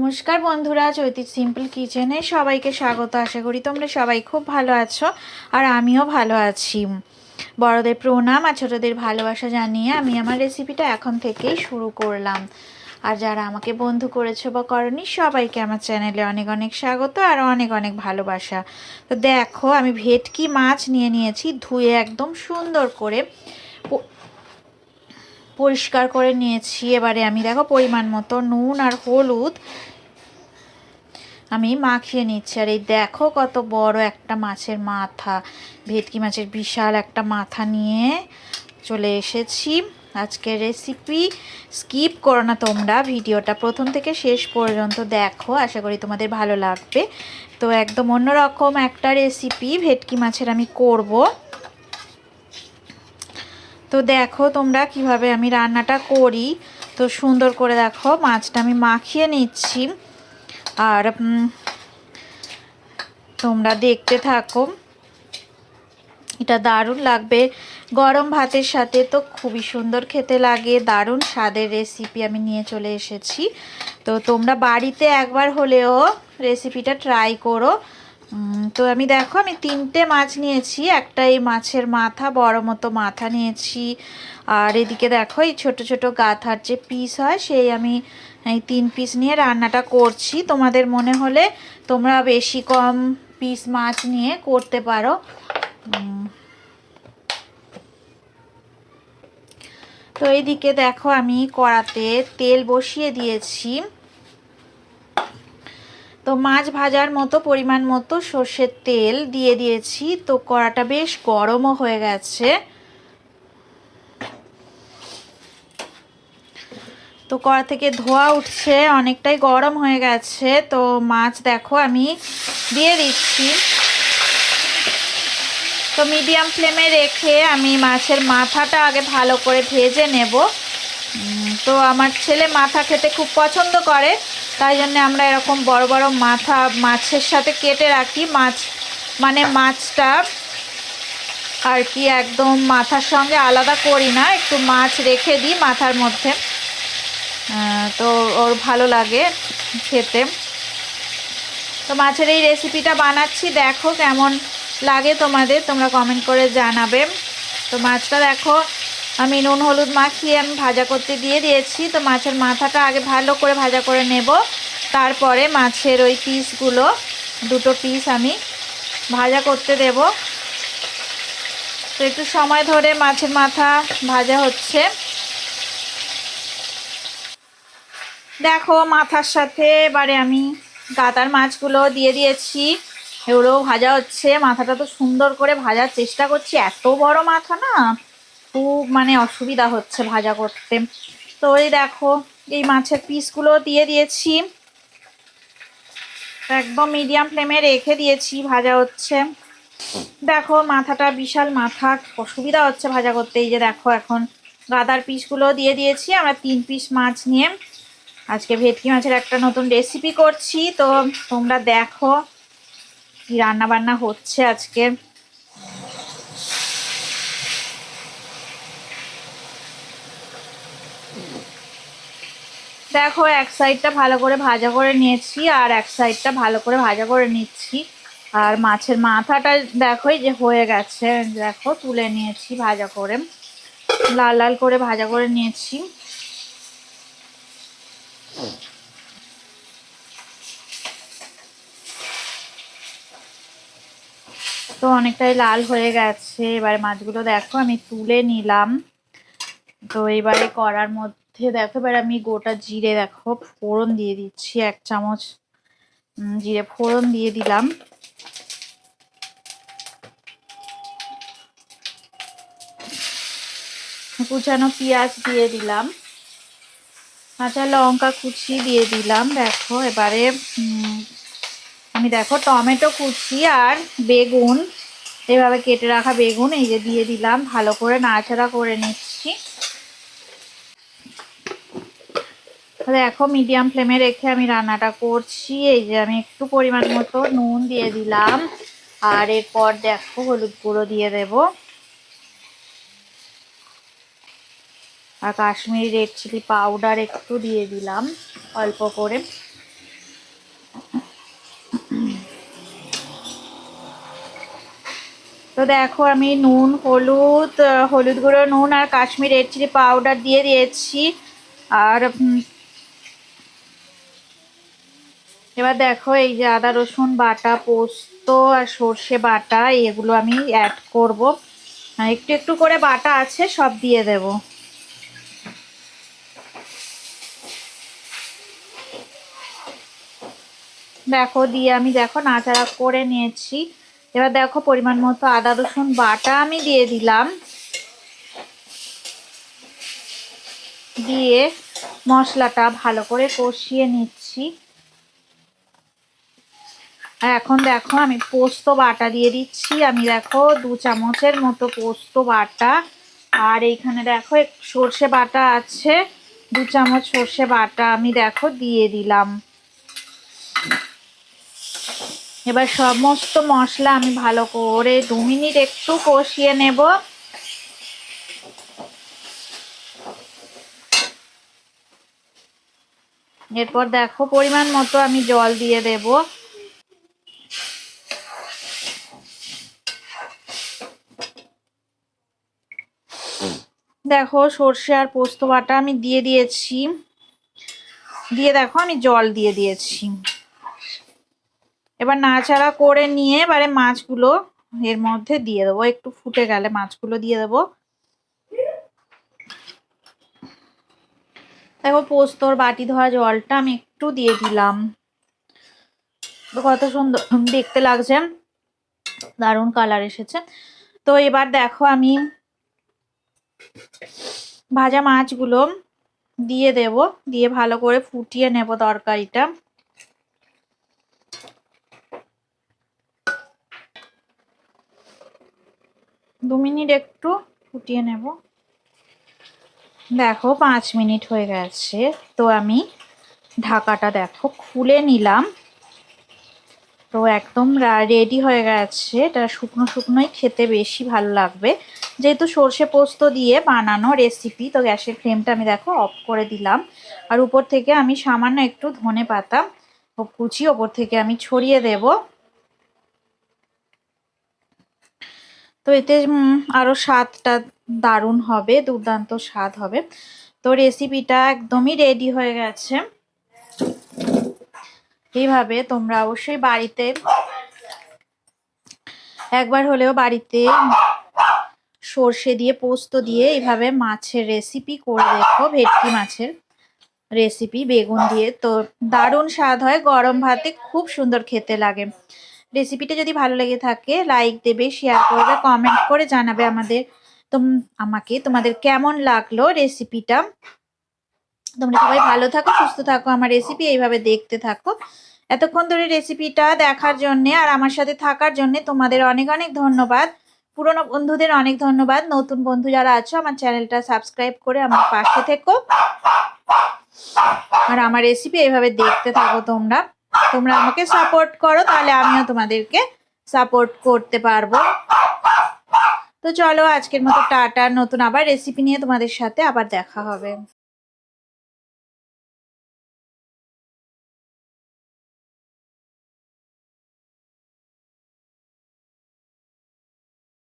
নমস্কার বন্ধুরা, চৈতির সিম্পল কিচেনে সবাইকে স্বাগত। আশা করি তোমরা সবাই খুব ভালো আছো আর আমিও ভালো আছি। বড়দের প্রণাম আর ছোটদের ভালোবাসা জানিয়ে আমি আমার রেসিপিটা এখন থেকেই শুরু করলাম। আর যারা আমাকে বন্ধু করেছো বা করনি সবাইকে আমার চ্যানেলে অনেক অনেক স্বাগত আর অনেক অনেক ভালোবাসা। তো দেখো, আমি ভেটকি মাছ নিয়ে নিয়েছি, ধুয়ে একদম সুন্দর করে পরিষ্কার করে নিয়েছি। এবারে আমি দেখো পরিমাণ মতো নুন আর হলুদ আমি মাখিয়ে নিচ্ছি। আর এই দেখো কত বড় একটা মাছের মাথা, ভেটকি মাছের বিশাল একটা মাথা নিয়ে চলে এসেছি। আজকের রেসিপি স্কিপ করো না তোমরা, ভিডিওটা প্রথম থেকে শেষ পর্যন্ত দেখো, আশা করি তোমাদের ভালো লাগবে। তো একদম অন্যরকম একটা রেসিপি ভেটকি মাছের আমি করব। তো দেখো তোমরা কিভাবে আমি রান্নাটা করি। তো সুন্দর করে দেখো মাছটা আমি মাখিয়ে নিচ্ছি আর তোমরা দেখতে থাকো। এটা দারুণ লাগবে গরম ভাতের সাথে, তো খুবই সুন্দর খেতে লাগে, দারুণ স্বাদের রেসিপি আমি নিয়ে চলে এসেছি। তো তোমরা বাড়িতে একবার হলেও রেসিপিটা ট্রাই করো। তো আমি দেখো আমি 3টে মাছ নিয়েছি, একটা এই মাছের মাথা, বড় মতো মাথা নিয়েছি। আর এদিকে দেখো এই ছোট ছোট গাথার যে পিস হয় সেই আমি এই 3 পিস নিয়ে রান্নাটা করছি। তোমাদের মনে হলে তোমরা বেশি কম পিস মাছ নিয়ে করতে পারো। তো এইদিকে দেখো আমি কড়াতে তেল বসিয়ে দিয়েছি। তো মাছ ভাজার মতো পরিমাণ মতো সর্ষের তেল দিয়ে দিয়েছি। তো কড়াটা বেশ গরমও হয়ে গেছে। তো কড়া থেকে ধোঁয়া উঠছে, অনেকটাই গরম হয়ে গেছে। তো মাছ দেখো আমি দিয়ে দিচ্ছি। তো মিডিয়াম ফ্লেমে রেখে আমি মাছের মাথাটা আগে ভালো করে ভেজে নেব। তো আমার ছেলে মাথা খেতে খুব পছন্দ করে, তাই জন্য আমরা এরকম বড় বড় মাথা মাছের সাথে কেটে রাখি। মাছটা আর কি একদম মাথার সঙ্গে আলাদা করি না, একটু মাছ রেখে দিই মাথার মধ্যে, তো ওর ভালো লাগে খেতে। তো মাছের এই রেসিপিটা বানাচ্ছি, দেখো কেমন লাগে তোমাদের, তোমরা কমেন্ট করে জানাবে। তো মাছটা দেখো আমি নুন হলুদ মাখিয়ে আমি ভাজা করতে দিয়ে দিয়েছি। তো মাছের মাথাটা আগে ভালো করে ভাজা করে নেব, তারপরে মাছের ওই পিসগুলো, 2টো পিস আমি ভাজা করতে দেব। তো একটু সময় ধরে মাছের মাথা ভাজা হচ্ছে। দেখো মাথার সাথে এবারে আমি গাতার মাছগুলো দিয়ে দিয়েছি, এগুলোও ভাজা হচ্ছে। মাথাটা তো সুন্দর করে ভাজার চেষ্টা করছি, এত বড় মাথা না, খুব অসুবিধা হচ্ছে ভাজা করতে। তো এই দেখো এই মাছের পিসগুলো দিয়ে দিয়েছি, একদম মিডিয়াম ফ্লেমে রেখে দিয়েছি, ভাজা হচ্ছে। দেখো মাথাটা বিশাল মাথা, অসুবিধা হচ্ছে ভাজা করতে। এই যে দেখো এখন গাদার পিসগুলো দিয়ে দিয়েছি। আমরা 3 পিস মাছ নিয়ে আজকে ভেটকি মাছের একটা নতুন রেসিপি করছি। তো তোমরা দেখো কি রান্না বান্না হচ্ছে আজকে। দেখো এক সাইডটা ভালো করে ভাজা করে নিয়েছি আর এক সাইডটা ভালো করে ভাজা করে নিচ্ছি। আর মাছের মাথাটা দেখো যে হয়ে গেছে, দেখো তুলে নিয়েছি, ভাজা করে লাল লাল করে ভাজা করে নিয়েছি। তো অনেকটাই লাল হয়ে গেছে। এবারে মাছগুলো দেখো আমি তুলে নিলাম। তো এবারে কড়ার মধ্যে দেখো এবারে আমি গোটা জিরে দেখো ফোড়ন দিয়ে দিচ্ছি, 1 চামচ জিরে ফোড়ন দিয়ে দিলাম। কুচানো পেঁয়াজ দিয়ে দিলাম, কাঁচা লঙ্কা কুচি দিয়ে দিলাম। দেখো এবারে আমি দেখো টমেটো কুচি আর বেগুন, এভাবে কেটে রাখা বেগুন এই যে দিয়ে দিলাম, ভালো করে নাড়াচাড়া করে নিচ্ছি। দেখো মিডিয়াম ফ্লেমে রেখে আমি রান্নাটা করছি। এই যে আমি একটু পরিমাণ মতো নুন দিয়ে দিলাম আর এরপর দেখো হলুদ গুঁড়ো দিয়ে দেব আর কাশ্মীরি রেড চিলি পাউডার একটু দিয়ে দিলাম অল্প করে। তো দেখো আমি নুন, হলুদ গুঁড়ো, নুন আর কাশ্মীর রেড চিলি পাউডার দিয়ে দিয়েছি। আর এবার দেখো এই যে আদা রসুন বাটা, পোস্ত আর সর্ষে বাটা, এগুলো আমি অ্যাড করব। একটু একটু করে বাটা আছে, সব দিয়ে দেব। দেখো দিয়ে আমি নাড়াচাড়া করে নিয়েছি। এবার দেখো পরিমাণ মতো আদা রসুন বাটা আমি দিয়ে দিলাম। দিয়ে মশলাটা ভালো করে কষিয়ে নিচ্ছি। আর এখন দেখো আমি পোস্ত বাটা দিয়ে দিচ্ছি। আমি দেখো 2 চামচের মতো পোস্ত বাটা। আর এইখানে দেখো সর্ষে বাটা আছে, 2 চামচ সর্ষে বাটা আমি দেখো দিয়ে দিলাম। এবার সমস্ত মশলা আমি ভালো করে 2 মিনিট একটু কষিয়ে নেব। এরপর দেখো পরিমাণ মতো আমি জল দিয়ে দেব। দেখো সর্ষে আর পোস্ত বাটা আমি দিয়ে দিয়েছি। দিয়ে দেখো আমি জল দিয়ে দিয়েছি। এবার নাড়াচাড়া করে নিয়ে এবারে মাছগুলো এর মধ্যে দিয়ে দেবো। একটু ফুটে গেলে মাছগুলো দিয়ে দেবো। দেখো পোস্তর বাটি ধোয়া জলটা আমি একটু দিয়ে দিলাম। কত সুন্দর দেখতে লাগছে, দারুণ কালার এসেছে। তো এবার দেখো আমি ভাজা মাছগুলো দিয়ে দেব। দিয়ে ভালো করে ফুটিয়ে নেব তরকারিটা। দু মিনিট একটু ফুটিয়ে নেব। দেখো 5 মিনিট হয়ে গেছে। তো আমি ঢাকাটা দেখো খুলে নিলাম। তো একদম রেডি হয়ে গেছে। এটা শুকনো শুকনোই খেতে বেশি ভালো লাগবে, যেহেতু সর্ষে পোস্ত দিয়ে বানানো রেসিপি। তো গ্যাসের ফ্লেমটা আমি দেখো অফ করে দিলাম। আর উপর থেকে আমি সামান্য একটু ধনে পাতা কুচি ওপর থেকে আমি ছড়িয়ে দেব। তো এতে আরো স্বাদটা দারুণ হবে, দুর্দান্ত স্বাদ হবে। তো রেসিপিটা একদমই রেডি হয়ে গেছে। এইভাবে তোমরা অবশ্যই বাড়িতে একবার হলেও বাড়িতে সর্ষে দিয়ে পোস্ত দিয়ে এইভাবে মাছের রেসিপি করে দেখো। ভেটকি মাছের রেসিপি বেগুন দিয়ে, তো দারুণ স্বাদ হয়। গরম ভাতে খুব সুন্দর খেতে লাগে। রেসিপিটা যদি ভালো লেগে থাকে লাইক দেবে, শেয়ার করবে, কমেন্ট করে জানাবে আমাকে তোমাদের কেমন লাগলো রেসিপিটা। তোমরা সবাই ভালো থাকো, সুস্থ থাকো, আমার রেসিপি এইভাবে দেখতে থাকো। এতক্ষণ ধরে রেসিপিটা দেখার জন্যে আর আমার সাথে থাকার জন্যে তোমাদের অনেক অনেক ধন্যবাদ। পুরনো বন্ধুদের অনেক ধন্যবাদ। নতুন বন্ধু যারা আছো আমার চ্যানেলটা সাবস্ক্রাইব করে আমার পাশে থেকো। আর আমার রেসিপি এইভাবে দেখতে থাকো। তোমরা আমাকে সাপোর্ট করো, তাহলে আমিও তোমাদেরকে সাপোর্ট করতে পারবো। তো চলো আজকের মতো টাটা। নতুন আবার রেসিপি নিয়ে তোমাদের সাথে আবার দেখা হবে।